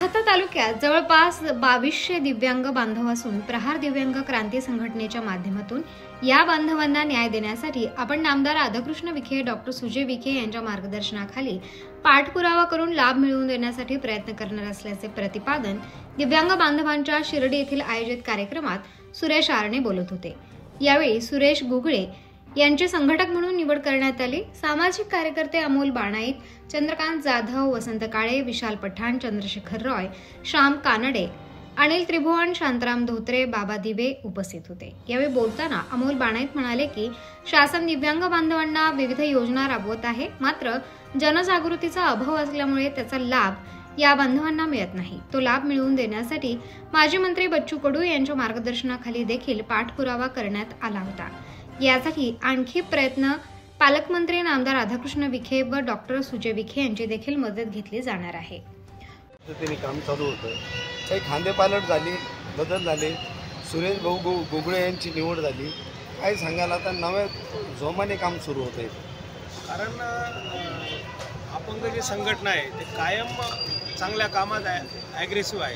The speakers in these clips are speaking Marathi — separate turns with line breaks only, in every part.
सत्ता तालुक्यात जवळपास 2200 दिव्यांग बांधव असून प्रहार दिव्यांग क्रांती संघटनेच्या माध्यमातून या बांधवांना न्याय देण्यासाठी आपण नामदार राधाकृष्ण विखे, डॉक्टर सुजय विखे यांच्या मार्गदर्शनाखाली पाठपुरावा करून लाभ मिळवून देण्यासाठी प्रयत्न करणार असल्याचे प्रतिपादन दिव्यांग बांधवांच्या शिर्डी येथील आयोजित कार्यक्रमात सुरेश आरणे बोलत होते। यावेळी सुरेश गुगळे यांची संघटक म्हणून निवड करण्यात आली। सामाजिक कार्यकर्ते अमोल बाणाईत, चंद्रकांत जाधव, वसंत काळे, विशाल पठाण, चंद्रशेखर रॉय, श्याम कानडे, अनिल त्रिभुवन, शांताराम धोत्रे, बाबा दिवे उपस्थित होते। यावेळी बोलताना अमोल बाणाईत म्हणाले की शासन दिव्यांग बांधवांना विविध योजना राबवत आहे, मात्र जनजागृतीचा अभाव असल्यामुळे त्याचा लाभ या बांधवांना मिळत नाही। तो लाभ मिळवून देण्यासाठी माजी मंत्री बच्चू कडू यांच्या मार्गदर्शनाखाली देखील पाठपुरावा करण्यात आला होता। यासाठी आणखी प्रयत्न पालकमंत्री नामदार राधाकृष्ण विखे व डॉक्टर सुजय विखे यांची देखील मदत घेतली जाणार आहे।
त्यांनी काम चालू होतं, काही खांदेपालट झाली, बदल झाले, सुरेश भाऊ गुगळे यांची निवड झाली। काय सांगायला आता नव्या जोमाने काम सुरू होते,
कारण अपंग जी संघटना आहे ते कायम चांगल्या कामात ॲग्रेसिव्ह आहे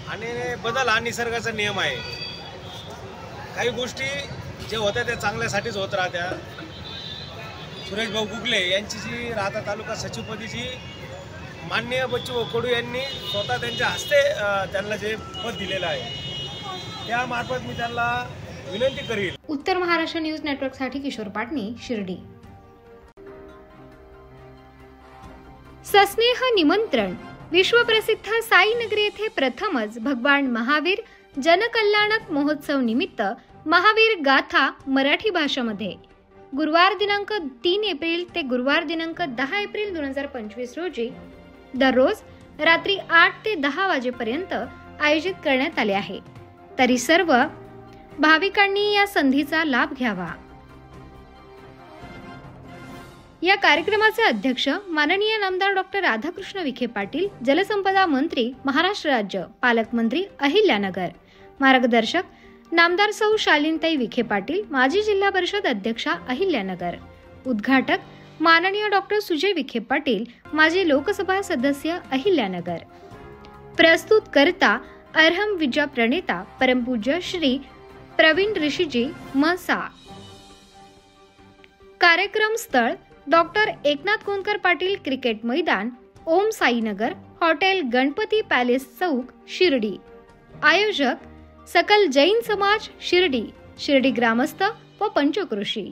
आणि बदल हा निसर्गाचा नियम आहे। काही गोष्टी जे होत्या ते चांगल्यासाठीच होत राहत्या। सुरेश भाऊ गुगले यांची जी राहता तालुका सचिवपदीची माननीय बच्चू कडू यांनी स्वतः त्यांच्या हस्ते त्यांना जे पद दिलेलं आहे त्यामार्फत मी त्यांना विनंती करेल।
उत्तर महाराष्ट्र न्यूज नेटवर्कसाठी किशोर पाटणी, शिर्डी। सस्नेह निमंत्रण विश्वप्रसिद्ध साईनगरी येथे प्रथमच भगवान महावीर जनकल्याणक महोत्सव निमित्त महावीर गाथा मराठी भाषेमध्ये गुरुवार दिनांक 3 एप्रिल ते गुरुवार दिनांक 10 एप्रिल 2025 रोजी दररोज रात्री 8 ते 10 वाजेपर्यंत आयोजित करण्यात आले आहे। तरी सर्व भाविकांनी या संधीचा लाभ घ्यावा। या कार्यक्रमाचे अध्यक्ष माननीय नामदार डॉक्टर राधाकृष्ण विखे पाटील, जलसंपदा मंत्री महाराष्ट्र राज्य, पालकमंत्री अहिल्यानगर। मार्गदर्शक नामदार सौ शालिनताई विखे पाटील, माजी जिल्हा परिषद अध्यक्षा अहिल्यानगर। उद्घाटक माननीय डॉक्टर सुजय विखे पाटील, माजी लोकसभा सदस्य अहिल्यानगर। प्रस्तुत करता अर्हम विद्या प्रणेता परमपूज्य श्री प्रवीण ऋषीजी मसा। कार्यक्रम स्थळ डॉक्टर एकनाथ कोनकर पाटील क्रिकेट मैदान, ओम साईनगर, हॉटेल गणपती पॅलेस चौक, शिर्डी। आयोजक सकल जैन समाज शिर्डी, शिर्डी ग्रामस्थ व पंचक्रोशी।